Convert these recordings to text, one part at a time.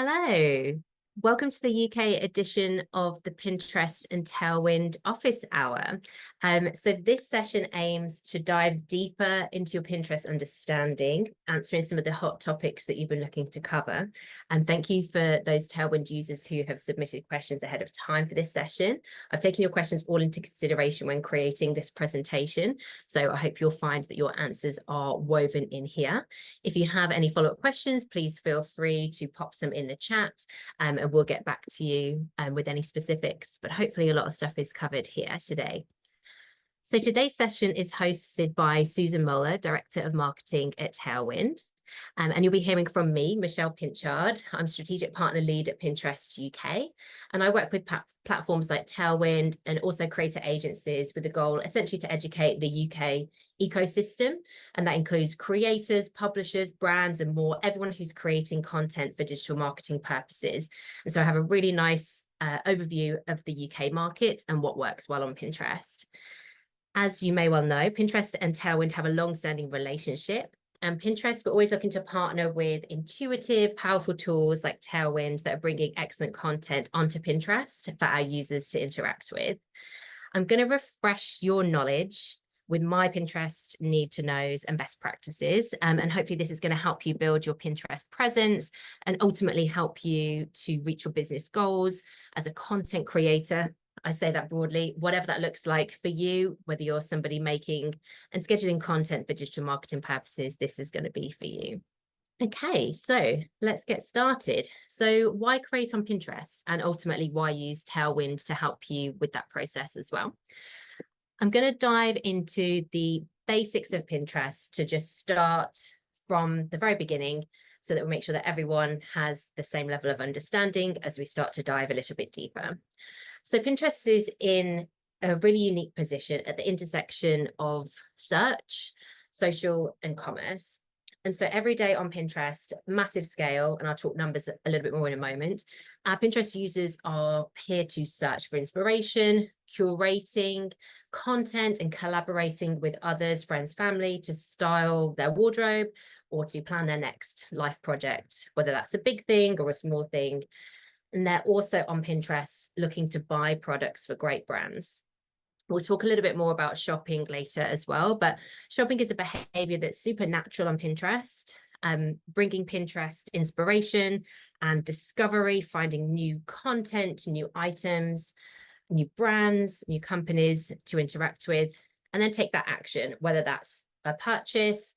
Hello. Welcome to the UK edition of the Pinterest and Tailwind Office Hour. So this session aims to dive deeper into your Pinterest understanding, answering some of the hot topics that you've been looking to cover. And thank you for those Tailwind users who have submitted questions ahead of time for this session. I've taken your questions all into consideration when creating this presentation. So I hope you'll find that your answers are woven in here. If you have any follow-up questions, please feel free to pop some in the chat, and we'll get back to you with any specifics, but hopefully a lot of stuff is covered here today. So today's session is hosted by Susan Moeller, Director of Marketing at Tailwind. And you'll be hearing from me, Michelle Pinchard. I'm Strategic Partner Lead at Pinterest UK. And I work with platforms like Tailwind and also creator agencies with the goal essentially to educate the UK ecosystem. And that includes creators, publishers, brands, and more, everyone who's creating content for digital marketing purposes. And so I have a really nice overview of the UK market and what works well on Pinterest. As you may well know, Pinterest and Tailwind have a long-standing relationship. And Pinterest, we're always looking to partner with intuitive, powerful tools like Tailwind that are bringing excellent content onto Pinterest for our users to interact with. I'm going to refresh your knowledge with my Pinterest need to knows and best practices. And hopefully this is going to help you build your Pinterest presence and ultimately help you to reach your business goals as a content creator. I say that broadly, whatever that looks like for you, whether you're somebody making and scheduling content for digital marketing purposes, this is going to be for you. Okay, so let's get started. So why create on Pinterest, and ultimately why use Tailwind to help you with that process as well? I'm going to dive into the basics of Pinterest to just start from the very beginning so that we make sure that everyone has the same level of understanding as we start to dive a little bit deeper. So Pinterest is in a really unique position at the intersection of search, social, and commerce. And so every day on Pinterest, massive scale, and I'll talk numbers a little bit more in a moment, our Pinterest users are here to search for inspiration, curating content, and collaborating with others, friends, family, to style their wardrobe or to plan their next life project, whether that's a big thing or a small thing. And they're also on Pinterest looking to buy products for great brands. We'll talk a little bit more about shopping later as well, but shopping is a behavior that's super natural on Pinterest, bringing Pinterest inspiration and discovery, finding new content, new items, new brands, new companies to interact with, and then take that action, whether that's a purchase,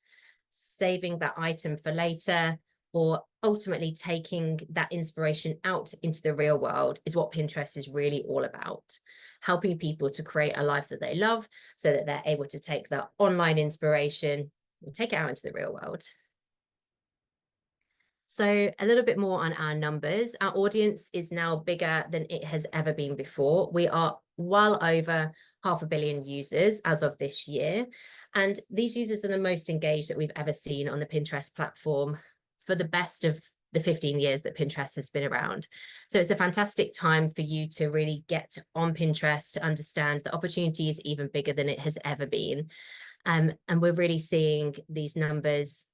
saving that item for later, or ultimately taking that inspiration out into the real world is what Pinterest is really all about. Helping people to create a life that they love so that they're able to take that online inspiration and take it out into the real world. So a little bit more on our numbers. Our audience is now bigger than it has ever been before. We are well over 500 million users as of this year. And these users are the most engaged that we've ever seen on the Pinterest platform for the best of the 15 years that Pinterest has been around. So it's a fantastic time for you to really get on Pinterest to understand the opportunity is even bigger than it has ever been. And we're really seeing these numbers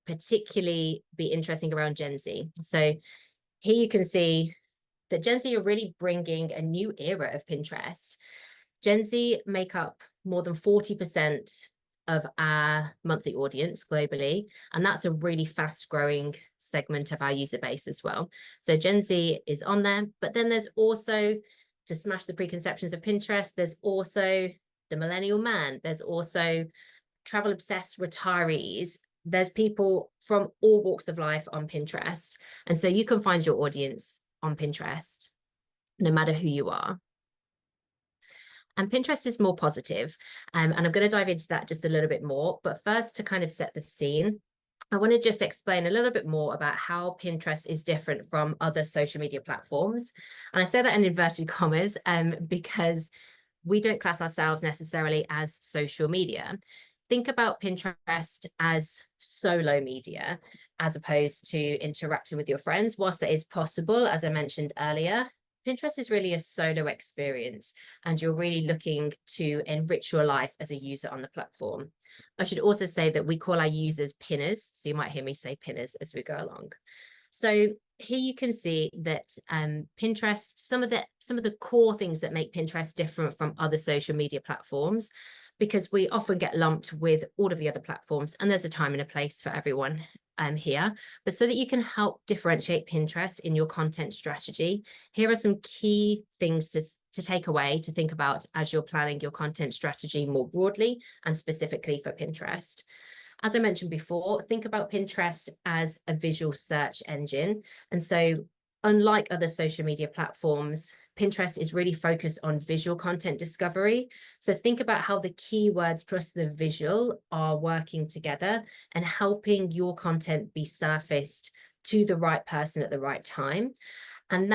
particularly be interesting around Gen Z. So here you can see that Gen Z are really bringing a new era of Pinterest. Gen Z make up more than 40% of our monthly audience globally, and that's a really fast growing segment of our user base as well. So Gen Z is on there, but then there's also, to smash the preconceptions of Pinterest, there's also the millennial man, there's also travel obsessed retirees, there's people from all walks of life on Pinterest. And so you can find your audience on Pinterest no matter who you are. And Pinterest is more positive, and I'm going to dive into that just a little bit more. But first, to kind of set the scene, I want to just explain a little bit more about how Pinterest is different from other social media platforms. And I say that in inverted commas because we don't class ourselves necessarily as social media. Think about Pinterest as solo media, as opposed to interacting with your friends. Whilst that is possible, as I mentioned earlier, Pinterest is really a solo experience, and you're really looking to enrich your life as a user on the platform. I should also say that we call our users pinners, so you might hear me say pinners as we go along. So here you can see that Pinterest, some of the core things that make Pinterest different from other social media platforms, because we often get lumped with all of the other platforms, and there's a time and a place for everyone here. But so that you can help differentiate Pinterest in your content strategy, here are some key things to take away, to think about as you're planning your content strategy more broadly and specifically for Pinterest. As I mentioned before, think about Pinterest as a visual search engine. And so unlike other social media platforms, Pinterest is really focused on visual content discovery. So think about how the keywords plus the visual are working together and helping your content be surfaced to the right person at the right time. And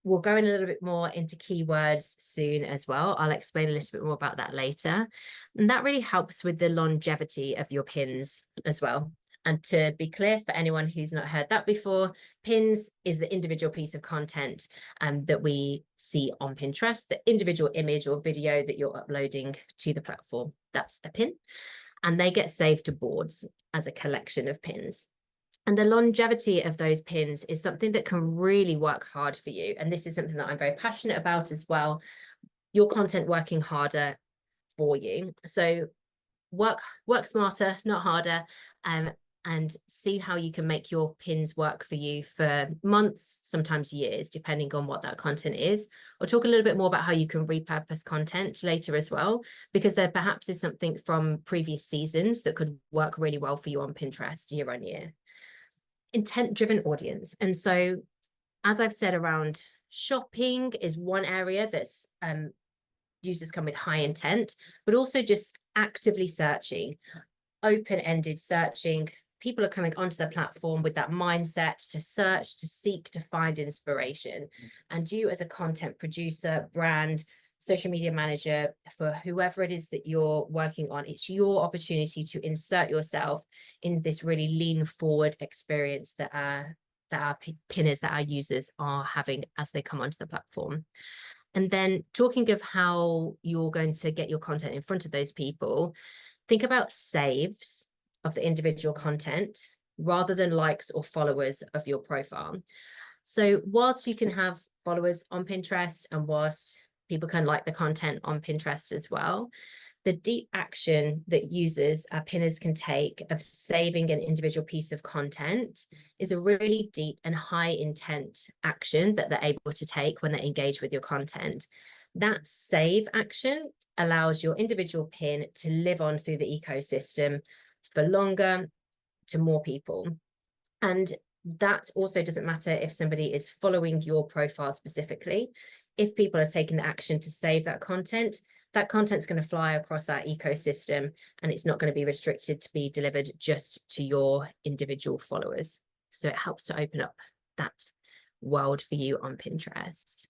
we'll go in a little bit more into keywords soon as well. I'll explain a little bit more about that later. And that really helps with the longevity of your pins as well. And to be clear, for anyone who's not heard that before, pins is the individual piece of content that we see on Pinterest, the individual image or video that you're uploading to the platform. That's a pin. And they get saved to boards as a collection of pins. And the longevity of those pins is something that can really work hard for you. And this is something that I'm very passionate about as well. Your content working harder for you. So work smarter, not harder, and see how you can make your pins work for you for months, sometimes years, depending on what that content is. I'll talk a little bit more about how you can repurpose content later as well, because there perhaps is something from previous seasons that could work really well for you on Pinterest year on year. Intent-driven audience. And so, as I've said, around shopping is one area that's users come with high intent, but also just actively searching, open-ended searching. People are coming onto the platform with that mindset to search, to seek, to find inspiration. And you as a content producer, brand, social media manager, for whoever it is that you're working on, it's your opportunity to insert yourself in this really lean forward experience that our pinners, that our users are having as they come onto the platform. And then talking of how you're going to get your content in front of those people, think about saves of the individual content rather than likes or followers of your profile. So whilst you can have followers on Pinterest and whilst people can like the content on Pinterest as well, the deep action that users, our pinners, can take of saving an individual piece of content is a really deep and high intent action that they're able to take when they engage with your content. That save action allows your individual pin to live on through the ecosystem for longer to more people. And that also doesn't matter if somebody is following your profile specifically. If people are taking the action to save that content's going to fly across our ecosystem, and it's not going to be restricted to be delivered just to your individual followers. So it helps to open up that world for you on Pinterest.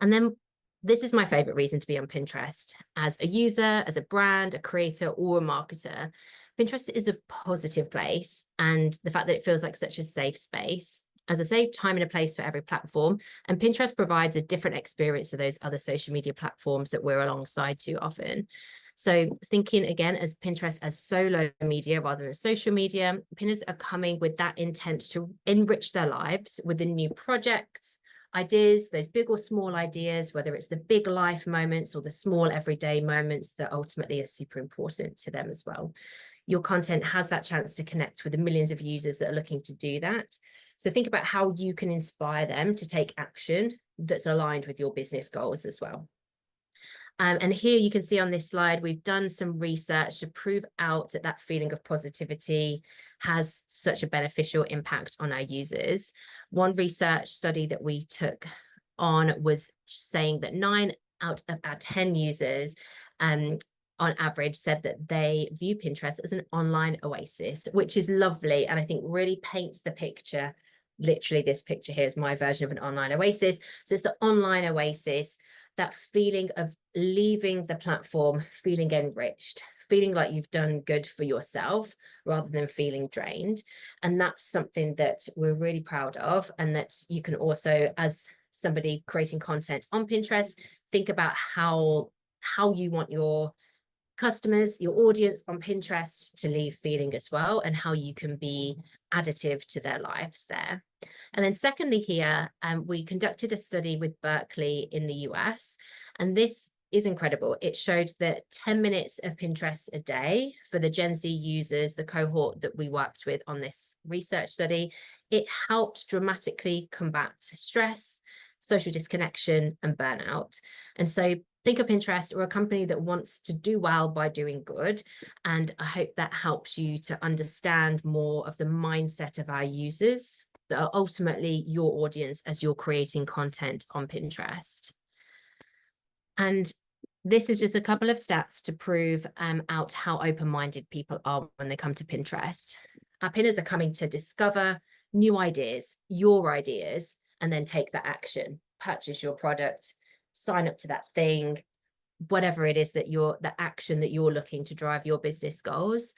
And then this is my favorite reason to be on Pinterest. As a user, as a brand, a creator, or a marketer, Pinterest is a positive place, and the fact that it feels like such a safe space. As I say, time and a place for every platform, and Pinterest provides a different experience to those other social media platforms that we're alongside too often. So thinking again as Pinterest as solo media rather than social media, pinners are coming with that intent to enrich their lives with the new projects, ideas, those big or small ideas, whether it's the big life moments or the small everyday moments that ultimately are super important to them as well. Your content has that chance to connect with the millions of users that are looking to do that. So think about how you can inspire them to take action that's aligned with your business goals as well. And here you can see on this slide, we've done some research to prove out that that feeling of positivity has such a beneficial impact on our users. One research study that we took on was saying that 9 out of our 10 users on average said that they view Pinterest as an online oasis, which is lovely. And I think really paints the picture. Literally, this picture here is my version of an online oasis. So it's the online oasis, that feeling of leaving the platform, feeling enriched, feeling like you've done good for yourself rather than feeling drained. And that's something that we're really proud of. And that you can also, as somebody creating content on Pinterest, think about how you want your customers, your audience on Pinterest to leave feeling as well, and how you can be additive to their lives there. And then secondly here, we conducted a study with Berkeley in the US, and this is incredible. It showed that 10 minutes of Pinterest a day for the Gen Z users, the cohort that we worked with on this research study, it helped dramatically combat stress, social disconnection, and burnout. And so think of Pinterest, or a company that wants to do well by doing good. And I hope that helps you to understand more of the mindset of our users that are ultimately your audience as you're creating content on Pinterest. And this is just a couple of stats to prove out how open-minded people are when they come to Pinterest. Our pinners are coming to discover new ideas, your ideas, and then take that action, purchase your product, sign up to that thing, whatever it is that the action that you're looking to drive your business goals.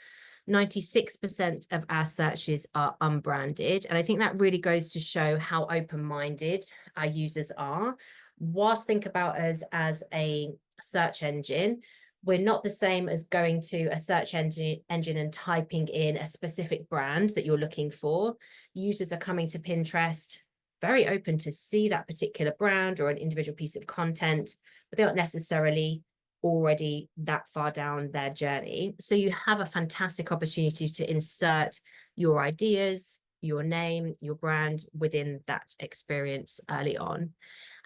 96% of our searches are unbranded. And I think that really goes to show how open-minded our users are. Whilst think about us as a search engine, we're not the same as going to a search engine and typing in a specific brand that you're looking for. Users are coming to Pinterest very open to see that particular brand or an individual piece of content, but they aren't necessarily already that far down their journey. So you have a fantastic opportunity to insert your ideas, your name, your brand within that experience early on.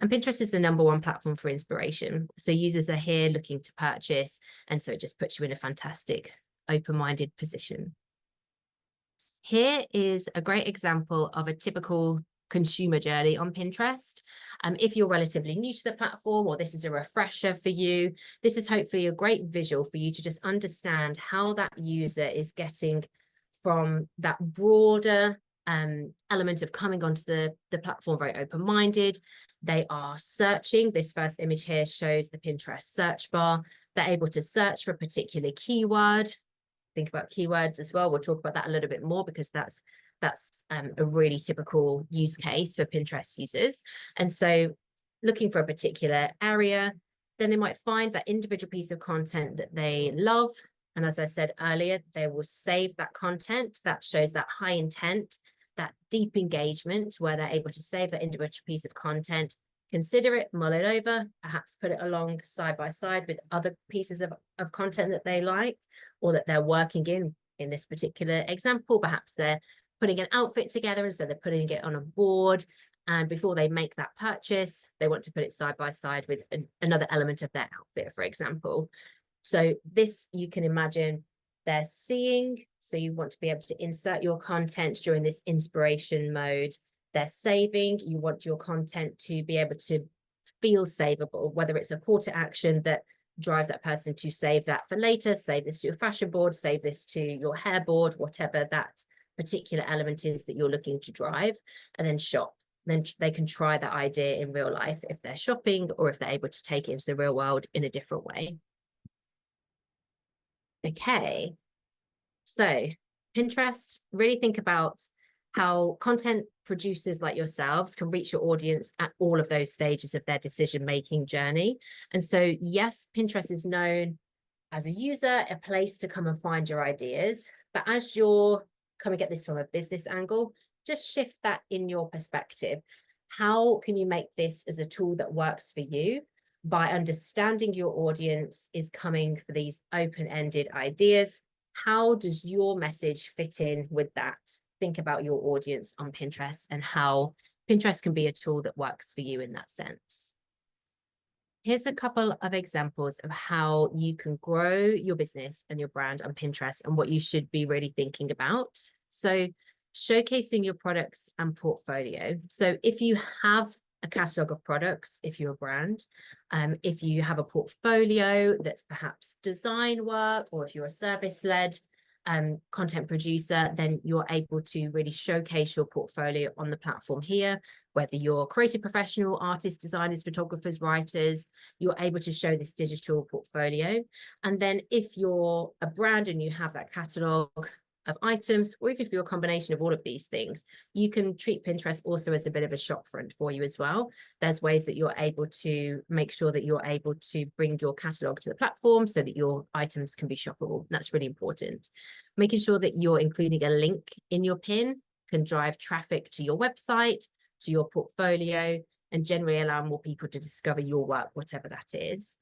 And Pinterest is the #1 platform for inspiration. So users are here looking to purchase, and so it just puts you in a fantastic open-minded position. Here is a great example of a typical consumer journey on Pinterest. If you're relatively new to the platform, or this is a refresher for you, this is hopefully a great visual for you to just understand how that user is getting from that broader element of coming onto the platform very open-minded. They are searching. This first image here shows the Pinterest search bar. They're able to search for a particular keyword. Think about keywords as well. We'll talk about that a little bit more, because that's a really typical use case for Pinterest users. And so looking for a particular area, then they might find that individual piece of content that they love. And as I said earlier, they will save that content. That shows that high intent, that deep engagement, where they're able to save that individual piece of content, consider it, mull it over, perhaps put it along side by side with other pieces of content that they like, or that they're working in this particular example. Perhaps they're putting an outfit together, and so they're putting it on a board, and before they make that purchase, they want to put it side by side with another element of their outfit, for example. So this, you can imagine, they're seeing, so you want to be able to insert your content during this inspiration mode. They're saving, you want your content to be able to feel savable, whether it's a call to action that drives that person to save that for later, save this to your fashion board, save this to your hair board, whatever that particular element is that you're looking to drive, and then shop. Then they can try that idea in real life if they're shopping, or if they're able to take it into the real world in a different way. Okay, so Pinterest, really think about how content producers like yourselves can reach your audience at all of those stages of their decision-making journey. And so, yes, Pinterest is known as a user, a place to come and find your ideas. But as you're coming at this from a business angle, just shift that in your perspective. How can you make this as a tool that works for you by understanding your audience is coming for these open-ended ideas? How does your message fit in with that? Think about your audience on Pinterest and how Pinterest can be a tool that works for you in that sense. Here's a couple of examples of how you can grow your business and your brand on Pinterest and what you should be really thinking about. So showcasing your products and portfolio. So if you have a catalog of products, if you're a brand, if you have a portfolio that's perhaps design work, or if you're a service-led content producer, then you're able to really showcase your portfolio on the platform here. Whether you're creative professional, artists, designers, photographers, writers, you're able to show this digital portfolio. And then if you're a brand and you have that catalog of items, or even if you're a combination of all of these things, you can treat Pinterest also as a bit of a shop front for you as well. There's ways that you're able to make sure that you're able to bring your catalog to the platform so that your items can be shoppable. That's really important. Making sure that you're including a link in your pin can drive traffic to your website, to your portfolio, and generally allow more people to discover your work, whatever that is.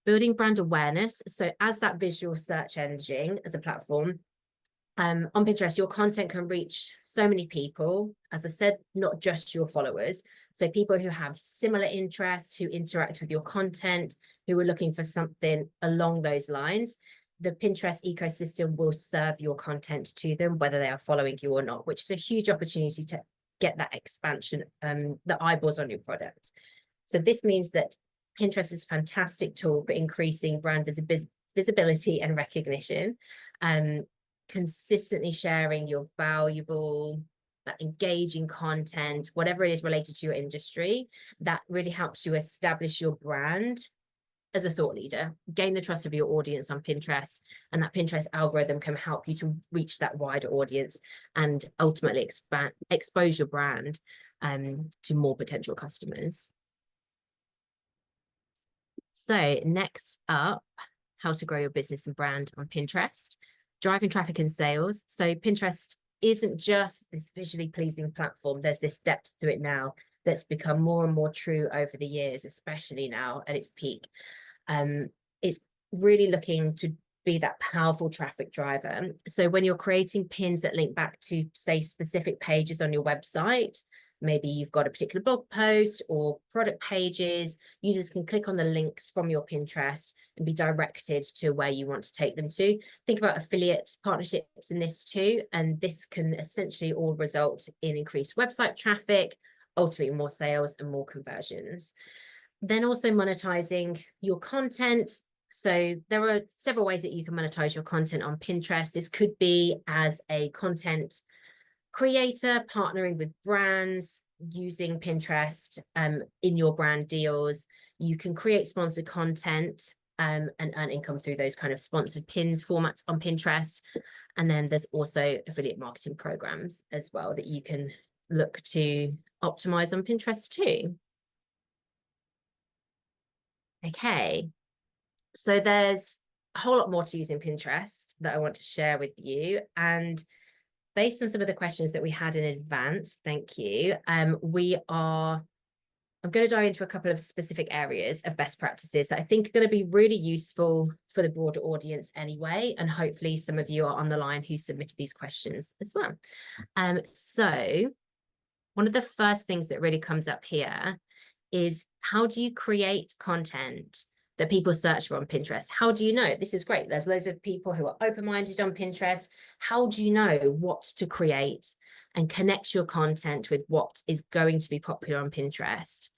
Building brand awareness. So as that visual search engine, as a platform, on Pinterest, your content can reach so many people, as I said, not just your followers. So people who have similar interests, who interact with your content, who are looking for something along those lines. The Pinterest ecosystem will serve your content to them, whether they are following you or not, which is a huge opportunity to get that expansion, the eyeballs on your product. So this means that Pinterest is a fantastic tool for increasing brand visibility and recognition. Consistently sharing your valuable, engaging content, whatever it is related to your industry, that really helps you establish your brand as a thought leader, gain the trust of your audience on Pinterest, and that Pinterest algorithm can help you to reach that wider audience and ultimately expose your brand to more potential customers. So next up, how to grow your business and brand on Pinterest. Driving traffic and sales. So Pinterest isn't just this visually pleasing platform. There's this depth to it now that's become more and more true over the years, especially now at its peak. It's really looking to be that powerful traffic driver. So when you're creating pins that link back to, say, specific pages on your website, maybe you've got a particular blog post or product pages, users can click on the links from your Pinterest and be directed to where you want to take them to. Think about affiliate partnerships in this too, and this can essentially all result in increased website traffic, ultimately more sales and more conversions. Then also monetizing your content. So there are several ways that you can monetize your content on Pinterest. This could be as a content creator, partnering with brands, using Pinterest in your brand deals. You can create sponsored content and earn income through those kind of sponsored pins formats on Pinterest. And then there's also affiliate marketing programs as well that you can look to optimize on Pinterest too. Okay, so there's a whole lot more to using Pinterest that I want to share with you. And based on some of the questions that we had in advance, thank you, I'm going to dive into a couple of specific areas of best practices that I think are going to be really useful for the broader audience anyway, and hopefully some of you are on the line who submitted these questions as well. So one of the first things that really comes up here is, how do you create content that people search for on Pinterest? How do you know? This is great. There's loads of people who are open-minded on Pinterest. How do you know what to create and connect your content with what is going to be popular on Pinterest?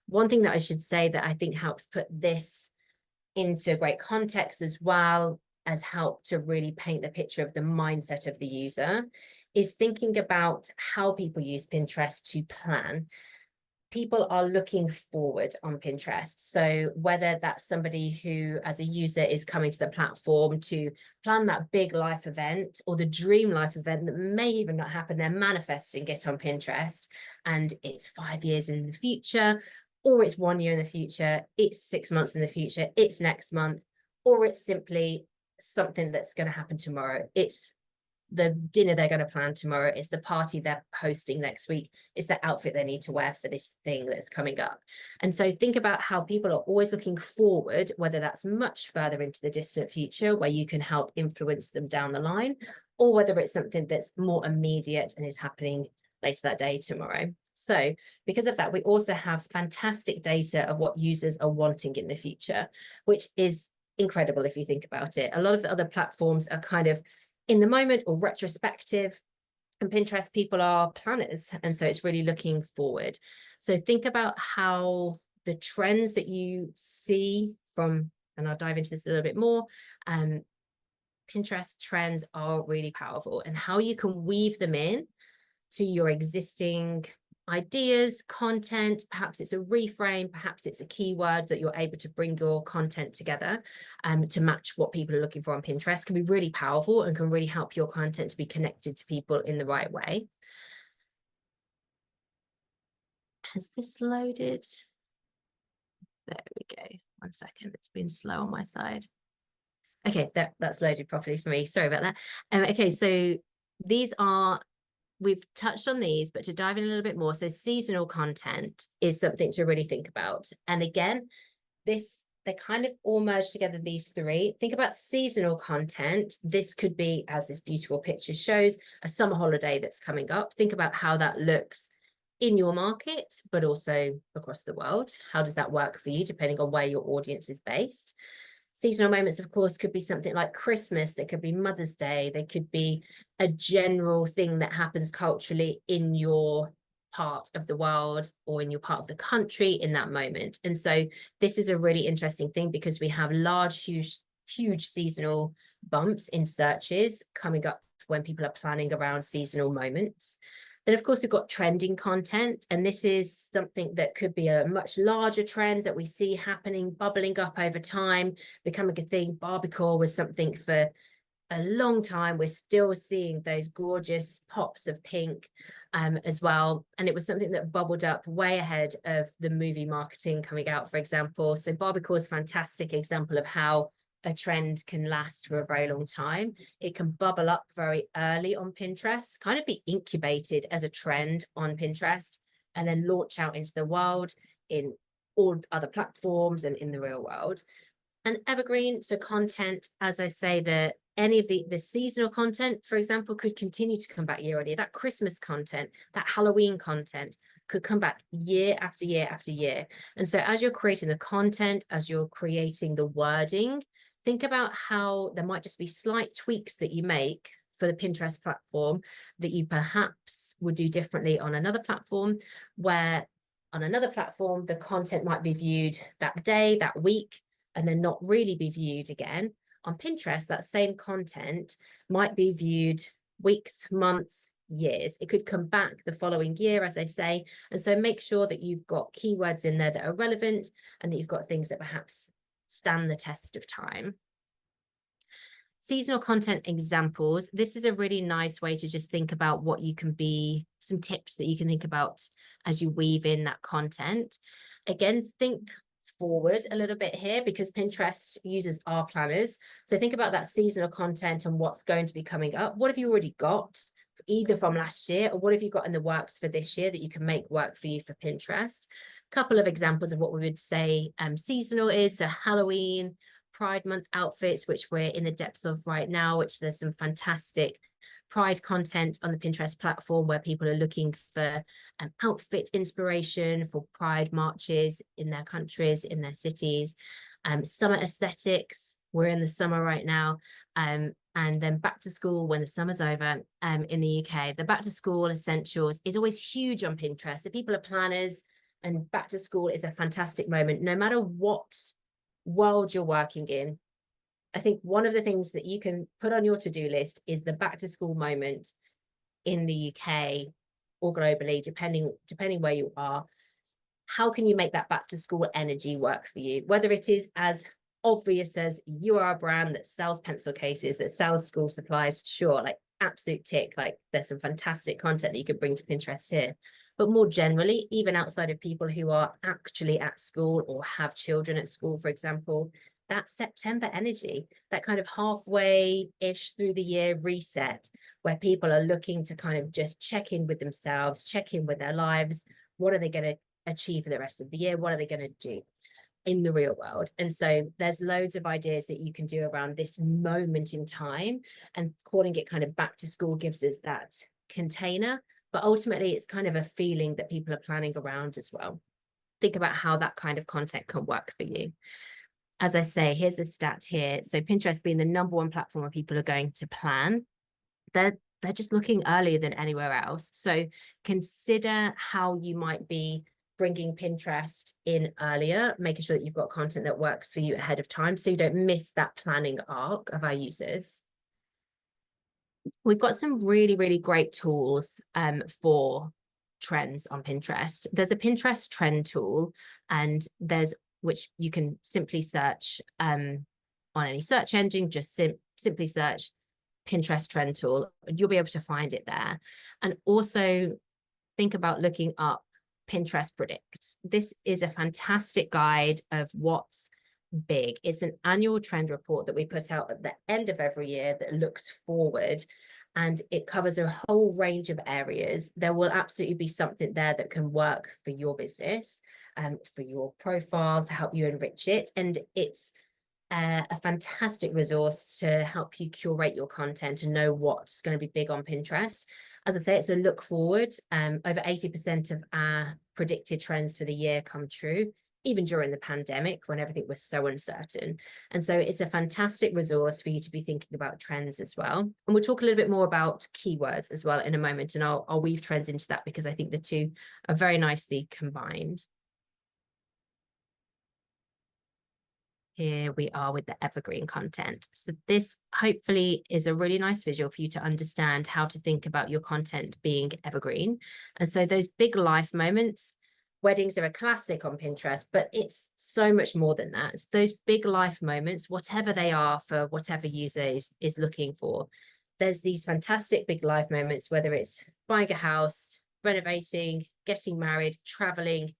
One thing that I should say that I think helps put this into great context, as well as help to really paint the picture of the mindset of the user, is thinking about how people use Pinterest to plan. People are looking forward on Pinterest. So whether that's somebody who, as a user, is coming to the platform to plan that big life event or the dream life event that may even not happen, they're manifesting it on Pinterest, and it's 5 years in the future, or it's 1 year in the future, it's 6 months in the future, it's next month, or it's simply something that's going to happen tomorrow. It's the dinner they're going to plan tomorrow, it's the party they're hosting next week, it's the outfit they need to wear for this thing that's coming up. And so think about how people are always looking forward, whether that's much further into the distant future where you can help influence them down the line, or whether it's something that's more immediate and is happening later that day, tomorrow. So because of that, we also have fantastic data of what users are wanting in the future, which is incredible if you think about it. A lot of the other platforms are kind of in the moment or retrospective, and Pinterest, people are planners, and so it's really looking forward. So think about how the trends that you see from, and I'll dive into this a little bit more, Pinterest trends are really powerful, and how you can weave them in to your existing ideas, content. Perhaps it's a reframe, perhaps it's a keyword that you're able to bring your content together to match what people are looking for on Pinterest, can be really powerful and can really help your content to be connected to people in the right way. Has this loaded? There we go. 1 second, it's been slow on my side. Okay, that's loaded properly for me. Sorry about that. Okay, so these are we've touched on these, but to dive in a little bit more, so seasonal content is something to really think about. And again, they kind of all merge together, these three. Think about seasonal content. This could be, as this beautiful picture shows, a summer holiday that's coming up. Think about how that looks in your market, but also across the world. How does that work for you, depending on where your audience is based? Seasonal moments, of course, could be something like Christmas. They could be Mother's Day. They could be a general thing that happens culturally in your part of the world or in your part of the country in that moment. And so this is a really interesting thing, because we have huge seasonal bumps in searches coming up when people are planning around seasonal moments. Then, of course, we've got trending content, and this is something that could be a much larger trend that we see happening, bubbling up over time, becoming a thing. Barbiecore was something for a long time. We're still seeing those gorgeous pops of pink as well. And it was something that bubbled up way ahead of the movie marketing coming out, for example. So Barbiecore is a fantastic example of how a trend can last for a very long time. It can bubble up very early on Pinterest, kind of be incubated as a trend on Pinterest, and then launch out into the world in all other platforms and in the real world. And evergreen, so content, as I say, any of the seasonal content, for example, could continue to come back year on year. That Christmas content, that Halloween content could come back year after year after year. And so as you're creating the content, as you're creating the wording, think about how there might just be slight tweaks that you make for the Pinterest platform that you perhaps would do differently on another platform, where on another platform, the content might be viewed that day, that week, and then not really be viewed again. On Pinterest, that same content might be viewed weeks, months, years. It could come back the following year, as I say. And so make sure that you've got keywords in there that are relevant, and that you've got things that perhaps stand the test of time. Seasonal content examples. This is a really nice way to just think about what you can be, some tips that you can think about as you weave in that content. Again, think forward a little bit here, because Pinterest uses our planners. So think about that seasonal content and what's going to be coming up. What have you already got, either from last year, or what have you got in the works for this year that you can make work for you for Pinterest? A couple of examples of what we would say seasonal is, so Halloween, Pride Month outfits, which we're in the depths of right now, which there's some fantastic Pride content on the Pinterest platform where people are looking for outfit inspiration for Pride marches in their countries, in their cities. Summer aesthetics, we're in the summer right now. And then back to school when the summer's over in the UK. The back to school essentials is always huge on Pinterest. So people are planners, and back to school is a fantastic moment, no matter what world you're working in. I think one of the things that you can put on your to-do list is the back to school moment in the UK or globally, depending where you are. How can you make that back to school energy work for you? Whether it is as obvious as you are a brand that sells pencil cases, that sells school supplies, sure, like absolute tick, like there's some fantastic content that you could bring to Pinterest here. But more generally, even outside of people who are actually at school or have children at school, for example, that September energy, that kind of halfway-ish through the year reset, where people are looking to kind of just check in with themselves, check in with their lives. What are they going to achieve for the rest of the year? What are they going to do in the real world? And so there's loads of ideas that you can do around this moment in time, and calling it kind of back to school gives us that container. But ultimately, it's kind of a feeling that people are planning around as well. Think about how that kind of content can work for you. As I say, here's a stat here. So Pinterest being the #1 platform where people are going to plan, they're just looking earlier than anywhere else. So consider how you might be bringing Pinterest in earlier, making sure that you've got content that works for you ahead of time, so you don't miss that planning arc of our users. We've got some really, really great tools for trends on Pinterest. There's a Pinterest trend tool, and which you can simply search on any search engine, just simply search Pinterest trend tool. You'll be able to find it there. And also think about looking up Pinterest Predicts. This is a fantastic guide of what's big. It's an annual trend report that we put out at the end of every year that looks forward and it covers a whole range of areas. There will absolutely be something there that can work for your business, for your profile, to help you enrich it. And it's a fantastic resource to help you curate your content and know what's going to be big on Pinterest. As I say, it's a look forward. Over 80% of our predicted trends for the year come true, even during the pandemic when everything was so uncertain. And so it's a fantastic resource for you to be thinking about trends as well. And we'll talk a little bit more about keywords as well in a moment, and I'll weave trends into that because I think the two are very nicely combined. Here we are with the evergreen content. So this hopefully is a really nice visual for you to understand how to think about your content being evergreen. And so those big life moments, weddings are a classic on Pinterest, but it's so much more than that. It's those big life moments, whatever they are for whatever user is looking for. There's these fantastic big life moments, whether it's buying a house, renovating, getting married, traveling,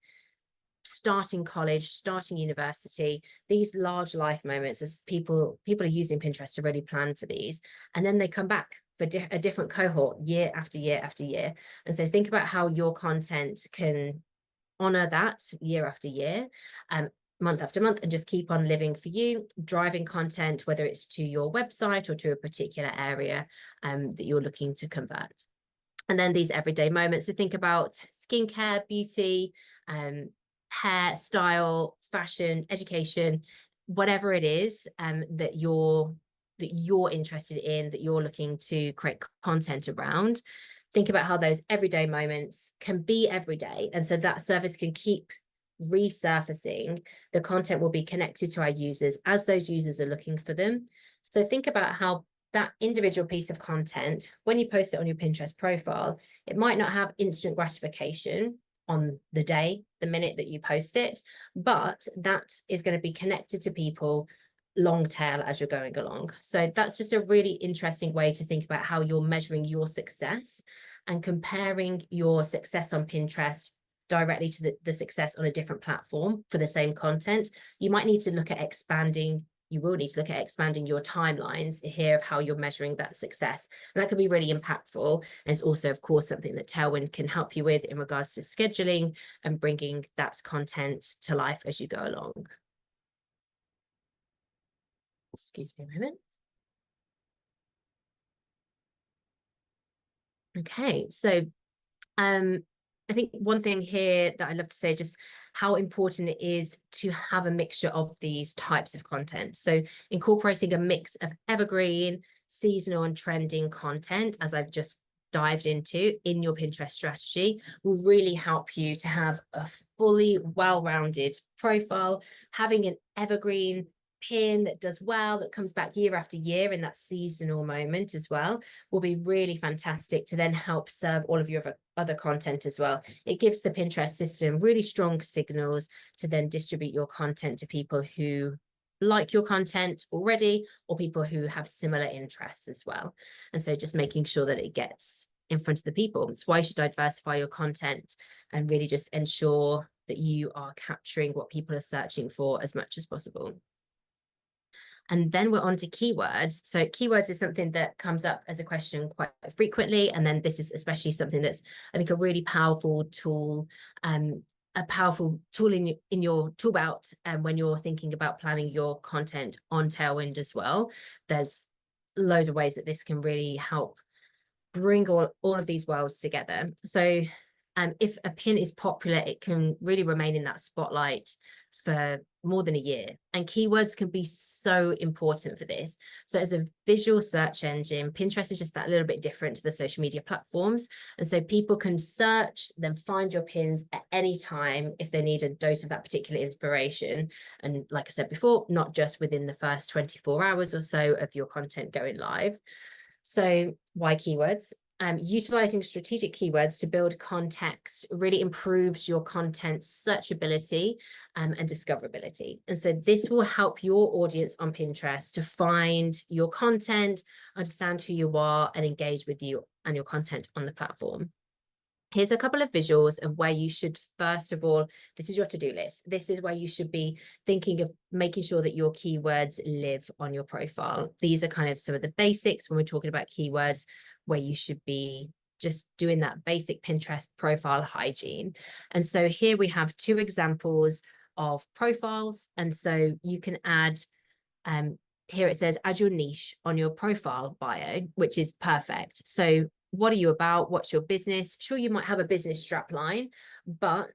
starting college, starting university, these large life moments, as people are using Pinterest to really plan for these, and then they come back for a different cohort year after year after year. And so think about how your content can honor that year after year, month after month, and just keep on living for you, driving content, whether it's to your website or to a particular area that you're looking to convert. And then these everyday moments to think about skincare, beauty, hair, style, fashion, education, whatever it is that you're interested in, that you're looking to create content around. Think about how those everyday moments can be every day. And so that service can keep resurfacing. The content will be connected to our users as those users are looking for them. So think about how that individual piece of content, when you post it on your Pinterest profile, it might not have instant gratification on the day, the minute that you post it, but that is going to be connected to people long tail as you're going along. So that's just a really interesting way to think about how you're measuring your success and comparing your success on Pinterest directly to the success on a different platform for the same content. You might need to look at expanding. You will need to look at expanding your timelines here of how you're measuring that success. And that can be really impactful. And it's also, of course, something that Tailwind can help you with in regards to scheduling and bringing that content to life as you go along. Excuse me a moment. Okay, so I think one thing here that I love to say is just how important it is to have a mixture of these types of content. So incorporating a mix of evergreen, seasonal, and trending content, as I've just dived into in your Pinterest strategy, will really help you to have a fully well-rounded profile. Having an evergreen pin that does well, that comes back year after year in that seasonal moment as well, will be really fantastic to then help serve all of your other content as well. It gives the Pinterest system really strong signals to then distribute your content to people who like your content already, or people who have similar interests as well. And so just making sure that it gets in front of the people. It's why you should diversify your content and really just ensure that you are capturing what people are searching for as much as possible. And then we're on to keywords. So keywords is something that comes up as a question quite frequently. And then this is especially something that's, I think, a really powerful tool, in your tool belt when you're thinking about planning your content on Tailwind as well. There's loads of ways that this can really help bring all of these worlds together. So if a pin is popular, it can really remain in that spotlight for more than a year. And keywords can be so important for this. So as a visual search engine, Pinterest is just that little bit different to the social media platforms. And so people can search, then find your pins at any time if they need a dose of that particular inspiration. And like I said before, not just within the first 24 hours or so of your content going live. So why keywords? Utilizing strategic keywords to build context really improves your content searchability and discoverability. And so this will help your audience on Pinterest to find your content, understand who you are, and engage with you and your content on the platform. Here's a couple of visuals of where you should, first of all, this is your to-do list. This is where you should be thinking of making sure that your keywords live on your profile. These are kind of some of the basics when we're talking about keywords. where you should be just doing that basic Pinterest profile hygiene. And so here we have two examples of profiles. And so you can add, here it says add your niche on your profile bio, which is perfect. So what are you about? What's your business? Sure, you might have a business strapline, but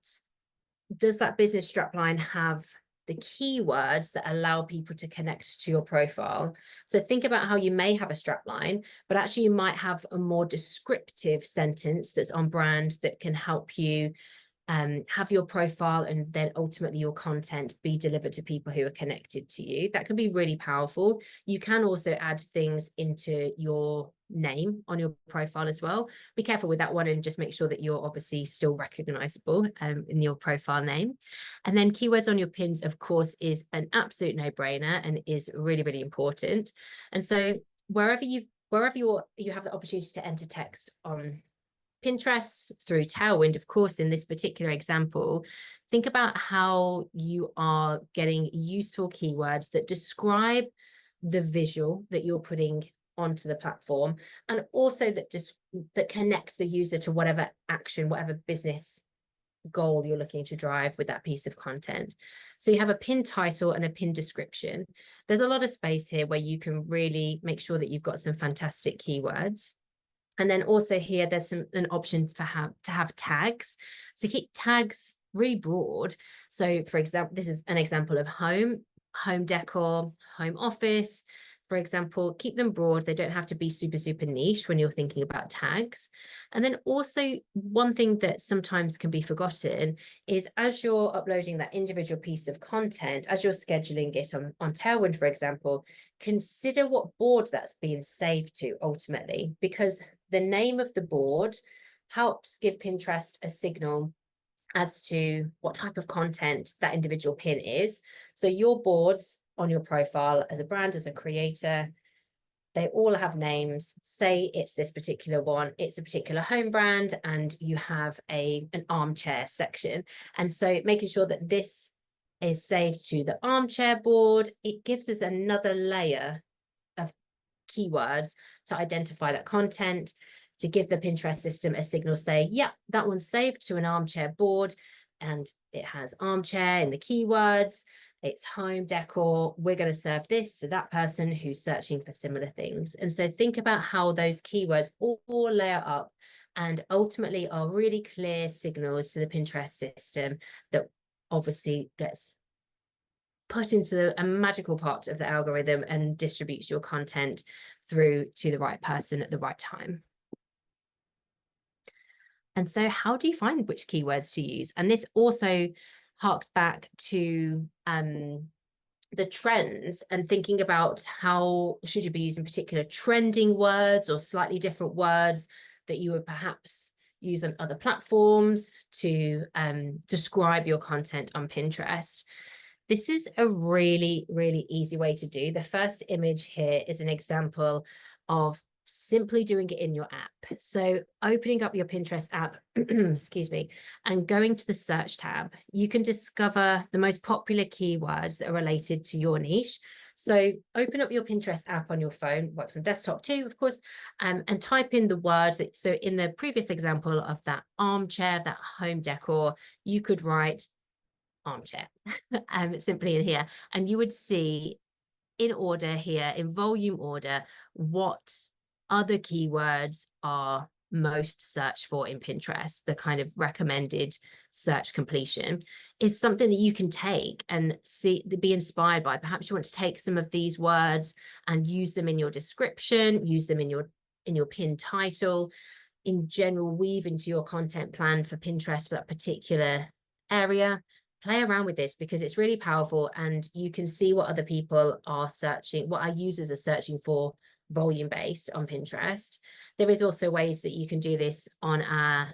does that business strapline have the keywords that allow people to connect to your profile? So think about how you may have a strapline, but actually you might have a more descriptive sentence that's on brand that can help you have your profile and then ultimately your content be delivered to people who are connected to you. That can be really powerful. You can also add things into your name on your profile as well. Be careful with that one and just make sure that you're obviously still recognizable in your profile name. And then keywords on your pins, of course, is an absolute no-brainer and is really, really important. And so wherever you have the opportunity to enter text on Pinterest through Tailwind, of course, in this particular example, think about how you are getting useful keywords that describe the visual that you're putting onto the platform, and also that connect the user to whatever action, whatever business goal you're looking to drive with that piece of content. So you have a pin title and a pin description. There's a lot of space here where you can really make sure that you've got some fantastic keywords. And then also here, there's an option to have tags. So keep tags really broad. So for example, this is an example of home decor, home office. For example, keep them broad. They don't have to be super, super niche when you're thinking about tags. And then also one thing that sometimes can be forgotten is as you're uploading that individual piece of content, as you're scheduling it on Tailwind, for example, consider what board that's being saved to ultimately, because the name of the board helps give Pinterest a signal as to what type of content that individual pin is. So your boards on your profile as a brand, as a creator, they all have names. Say it's this particular one, it's a particular home brand, and you have an armchair section. And so making sure that this is saved to the armchair board, it gives us another layer of keywords to identify that content, to give the Pinterest system a signal, say, yeah, that one's saved to an armchair board and it has armchair in the keywords, it's home decor, we're going to serve this to that person who's searching for similar things. And so think about how those keywords all layer up and ultimately are really clear signals to the Pinterest system that obviously gets put into a magical part of the algorithm and distributes your content through to the right person at the right time. And so how do you find which keywords to use? And this also harks back to the trends and thinking about how should you be using particular trending words or slightly different words that you would perhaps use on other platforms to describe your content on Pinterest. This is a really, really easy way to do. The first image here is an example of simply doing it in your app. So opening up your Pinterest app, excuse me, and going to the search tab, you can discover the most popular keywords that are related to your niche. So open up your Pinterest app on your phone, works on desktop too, of course, and type in the word that, so in the previous example of that armchair, that home decor, you could write armchair simply in here, and you would see in order here, in volume order, what other keywords are most searched for in Pinterest. The kind of recommended search completion is something that you can take and see, be inspired by. Perhaps you want to take some of these words and use them in your description, use them in your pin title, in general, weave into your content plan for Pinterest for that particular area. Play around with this because it's really powerful and you can see what other people are searching, what our users are searching for volume based on Pinterest. There is also ways that you can do this on our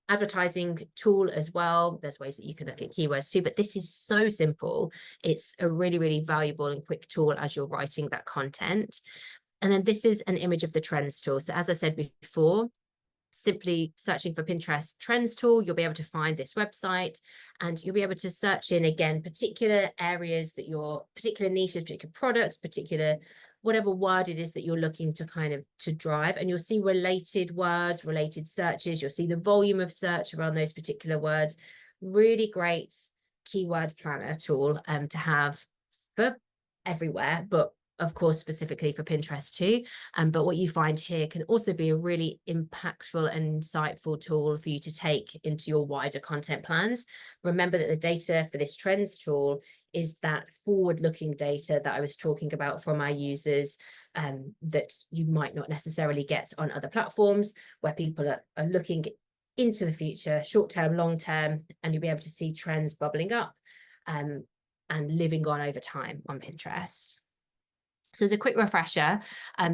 advertising tool as well. There's ways that you can look at keywords too, but this is so simple. It's a really, really valuable and quick tool as you're writing that content. And then this is an image of the trends tool. So as I said before, simply searching for Pinterest trends tool, you'll be able to find this website and you'll be able to search in, again, particular areas that your particular niches, particular products, particular whatever word it is that you're looking to kind of to drive, and you'll see related words, related searches. You'll see the volume of search around those particular words. Really great keyword planner tool to have for everywhere, but of course specifically for Pinterest too. But what you find here can also be a really impactful and insightful tool for you to take into your wider content plans. Remember that the data for this trends tool is that forward-looking data that I was talking about from our users, that you might not necessarily get on other platforms, where people are looking into the future, short-term, long-term, and you'll be able to see trends bubbling up and living on over time on Pinterest. So as a quick refresher,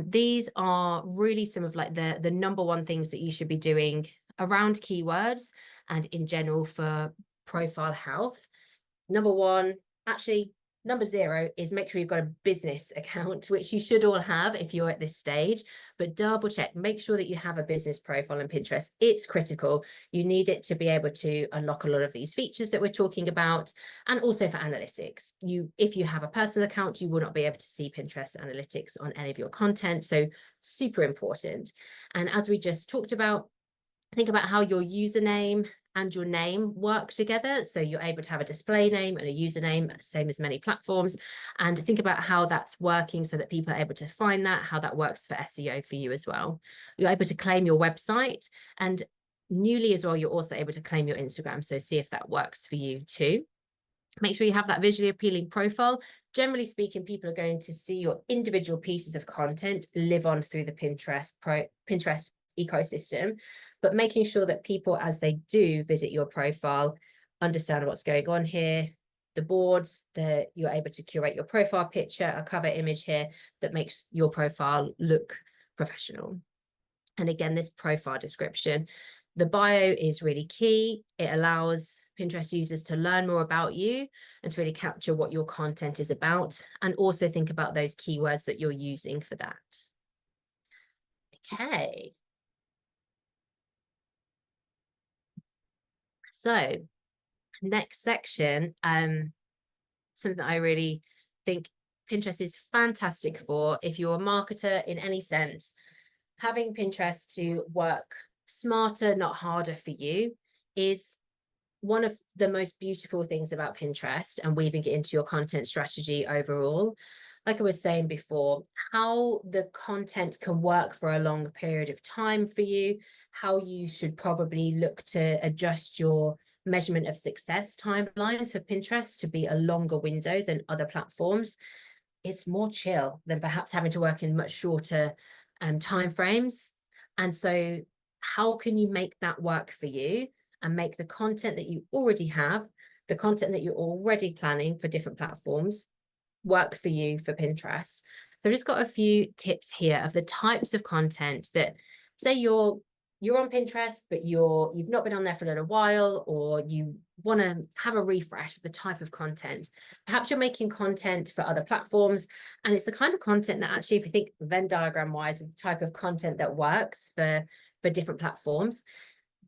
these are really some of like the number one things that you should be doing around keywords and in general for profile health. Number one, actually, number 0 is make sure you've got a business account, which you should all have if you're at this stage, but double check, make sure that you have a business profile on Pinterest. It's critical. You need it to be able to unlock a lot of these features that we're talking about, and also for analytics. If you have a personal account, you will not be able to see Pinterest analytics on any of your content. So super important. And as we just talked about, think about how your username and your name work together. So you're able to have a display name and a username, same as many platforms, and think about how that's working so that people are able to find that, how that works for SEO for you as well. You're able to claim your website, and newly as well, you're also able to claim your Instagram. So see if that works for you too. Make sure you have that visually appealing profile. Generally speaking, people are going to see your individual pieces of content live on through the Pinterest ecosystem, but making sure that people, as they do visit your profile, understand what's going on here, the boards, that you're able to curate your profile picture, a cover image here that makes your profile look professional. And again, this profile description, the bio is really key. It allows Pinterest users to learn more about you and to really capture what your content is about, and also think about those keywords that you're using for that. Okay. So next section, something that I really think Pinterest is fantastic for if you're a marketer in any sense. Having Pinterest to work smarter, not harder for you, is one of the most beautiful things about Pinterest, and weaving it into your content strategy overall. Like I was saying before, how the content can work for a long period of time for you, how you should probably look to adjust your measurement of success timelines for Pinterest to be a longer window than other platforms. It's more chill than perhaps having to work in much shorter time frames. And so how can you make that work for you and make the content that you already have, the content that you're already planning for different platforms, work for you for Pinterest? So I've just got a few tips here of the types of content that, say you're on Pinterest, but you've not been on there for a little while, or you want to have a refresh of the type of content. Perhaps you're making content for other platforms, and it's the kind of content that actually, if you think Venn diagram wise, the type of content that works for different platforms,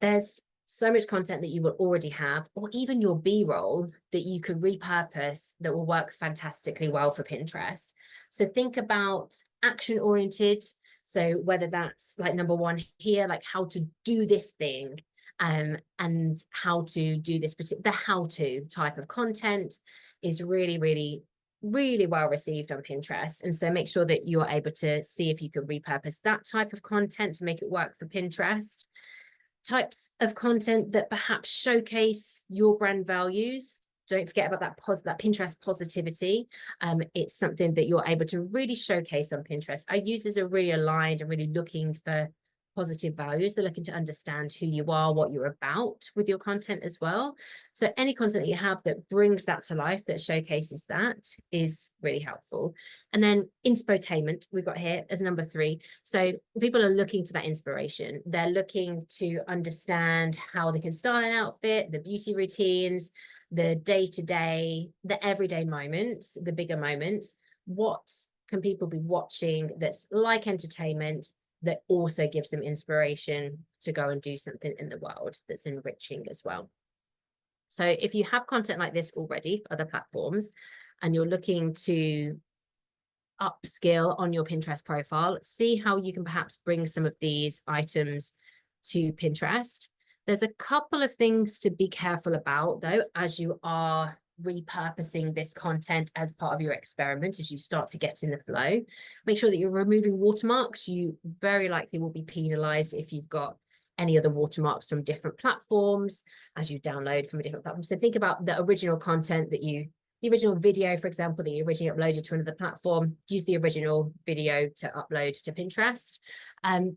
there's so much content that you will already have, or even your B-roll that you could repurpose that will work fantastically well for Pinterest. So think about action-oriented. So whether that's like number 1 here, like how to do this thing, and how to do this, the how-to type of content is really, really, really well received on Pinterest. And so make sure that you're able to see if you can repurpose that type of content to make it work for Pinterest. Types of content that perhaps showcase your brand values. Don't forget about that Pinterest positivity. It's something that you're able to really showcase on Pinterest. Our users are really aligned and really looking for positive values. They're looking to understand who you are, what you're about with your content as well. So any content that you have that brings that to life, that showcases that, is really helpful. And then infotainment, we've got here as number 3. So people are looking for that inspiration. They're looking to understand how they can style an outfit, the beauty routines, the day-to-day, the everyday moments, the bigger moments. What can people be watching that's like entertainment, that also gives them inspiration to go and do something in the world that's enriching as well? So if you have content like this already for other platforms, and you're looking to upskill on your Pinterest profile. See how you can perhaps bring some of these items to Pinterest. There's a couple of things to be careful about, though, as you are repurposing this content as part of your experiment, as you start to get in the flow. Make sure that you're removing watermarks. You very likely will be penalized if you've got any other watermarks from different platforms as you download from a different platform. So think about the original content that the original video, for example, that you originally uploaded to another platform, use the original video to upload to Pinterest.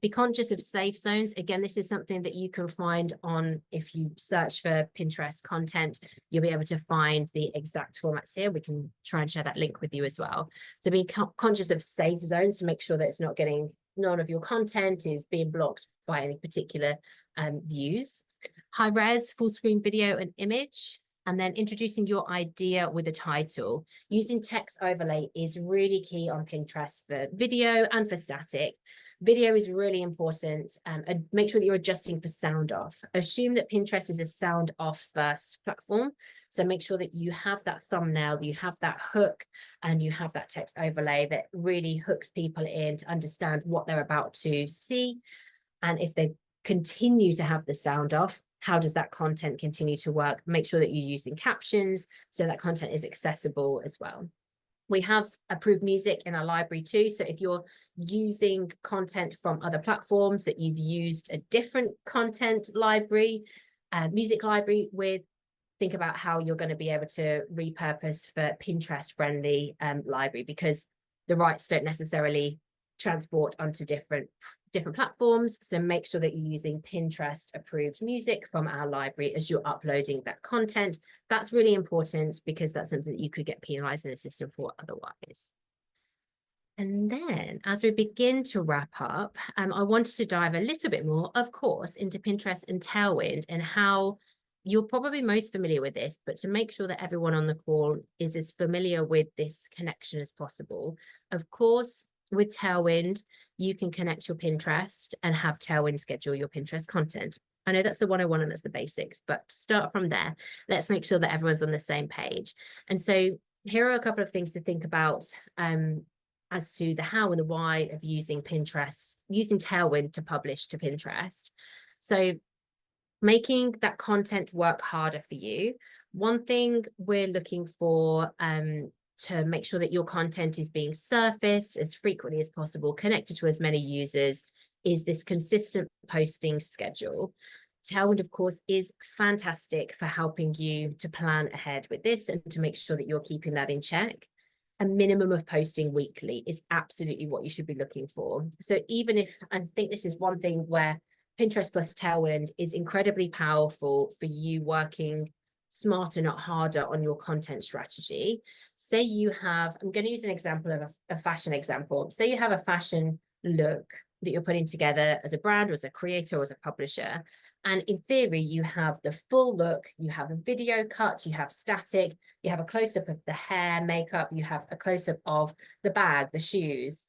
Be conscious of safe zones. Again, this is something that you can find on, if you search for Pinterest content, you'll be able to find the exact formats here. We can try and share that link with you as well. So be conscious of safe zones to make sure that it's not getting, none of your content is being blocked by any particular views. High res, full screen video and image. And then introducing your idea with a title. Using text overlay is really key on Pinterest for video and for static. Video is really important. Make sure that you're adjusting for sound off. Assume that Pinterest is a sound off first platform. So make sure that you have that thumbnail, you have that hook, and you have that text overlay that really hooks people in to understand what they're about to see. And if they continue to have the sound off, how does that content continue to work? Make sure that you're using captions so that content is accessible as well. We have approved music in our library too. So if you're using content from other platforms that you've used a different content library, music library with, think about how you're going to be able to repurpose for Pinterest friendly library, because the rights don't necessarily transport onto different platforms. So make sure that you're using Pinterest approved music from our library as you're uploading that content. That's really important because that's something that you could get penalized in the system for otherwise. And then as we begin to wrap up, I wanted to dive a little bit more, of course, into Pinterest and Tailwind and how you're probably most familiar with this, but to make sure that everyone on the call is as familiar with this connection as possible. Of course, with Tailwind, you can connect your Pinterest and have Tailwind schedule your Pinterest content. I know that's the 101 and that's the basics, but to start from there, let's make sure that everyone's on the same page. And so here are a couple of things to think about as to the how and the why of using Pinterest, using Tailwind to publish to Pinterest. So making that content work harder for you. One thing we're looking for to make sure that your content is being surfaced as frequently as possible, connected to as many users, is this consistent posting schedule. Tailwind, of course, is fantastic for helping you to plan ahead with this and to make sure that you're keeping that in check. A minimum of posting weekly is absolutely what you should be looking for. So even if, I think this is one thing where Pinterest plus Tailwind is incredibly powerful for you working smarter, not harder on your content strategy. Say you have, I'm going to use an example of a fashion example. Say you have a fashion look that you're putting together as a brand or as a creator or as a publisher. And in theory, you have the full look, you have a video cut, you have static, you have a close-up of the hair, makeup, you have a close-up of the bag, the shoes,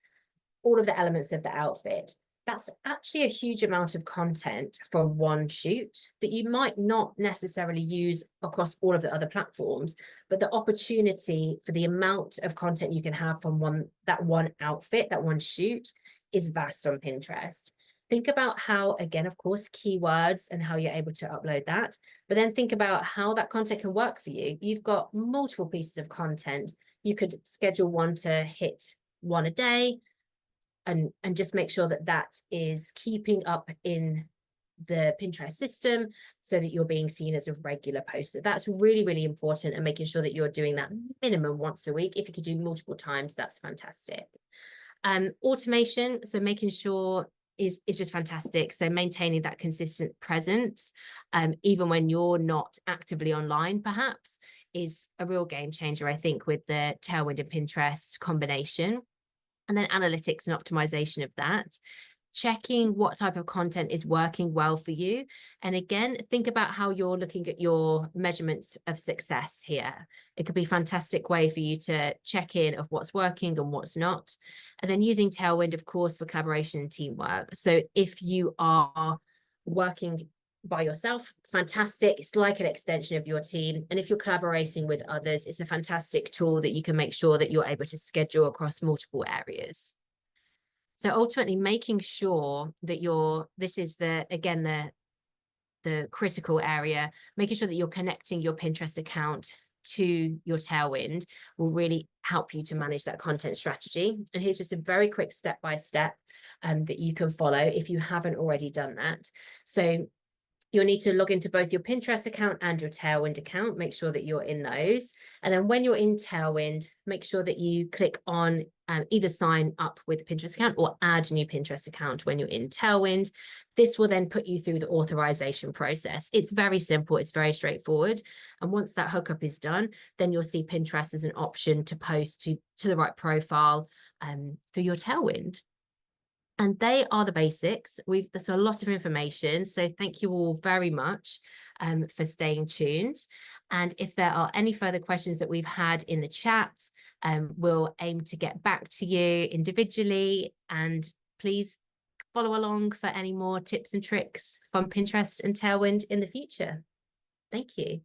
all of the elements of the outfit. That's actually a huge amount of content from one shoot that you might not necessarily use across all of the other platforms, but the opportunity for the amount of content you can have from that one outfit, that one shoot, is vast on Pinterest. Think about how, again, of course, keywords and how you're able to upload that, but then think about how that content can work for you. You've got multiple pieces of content. You could schedule one to hit one a day, and just make sure that that is keeping up in the Pinterest system so that you're being seen as a regular poster. That's really, really important, and making sure that you're doing that minimum once a week. If you could do multiple times, that's fantastic. Automation, so making sure is just fantastic. So maintaining that consistent presence, even when you're not actively online, perhaps, is a real game changer, I think, with the Tailwind and Pinterest combination. And then analytics and optimization of that, checking what type of content is working well for you. And again, think about how you're looking at your measurements of success here. It could be a fantastic way for you to check in of what's working and what's not. And then using Tailwind, of course, for collaboration and teamwork. So if you are working by yourself, fantastic. It's like an extension of your team. And if you're collaborating with others, it's a fantastic tool that you can make sure that you're able to schedule across multiple areas. So ultimately making sure that this is again, the critical area, making sure that you're connecting your Pinterest account to your Tailwind will really help you to manage that content strategy. And here's just a very quick step-by-step that you can follow if you haven't already done that. So you'll need to log into both your Pinterest account and your Tailwind account. Make sure that you're in those. And then when you're in Tailwind, make sure that you click on either sign up with Pinterest account or add a new Pinterest account when you're in Tailwind. This will then put you through the authorization process. It's very simple. It's very straightforward. And once that hookup is done, then you'll see Pinterest as an option to post to the right profile through your Tailwind. And they are the basics. There's a lot of information. So thank you all very much for staying tuned. And if there are any further questions that we've had in the chat, we'll aim to get back to you individually. And please follow along for any more tips and tricks from Pinterest and Tailwind in the future. Thank you.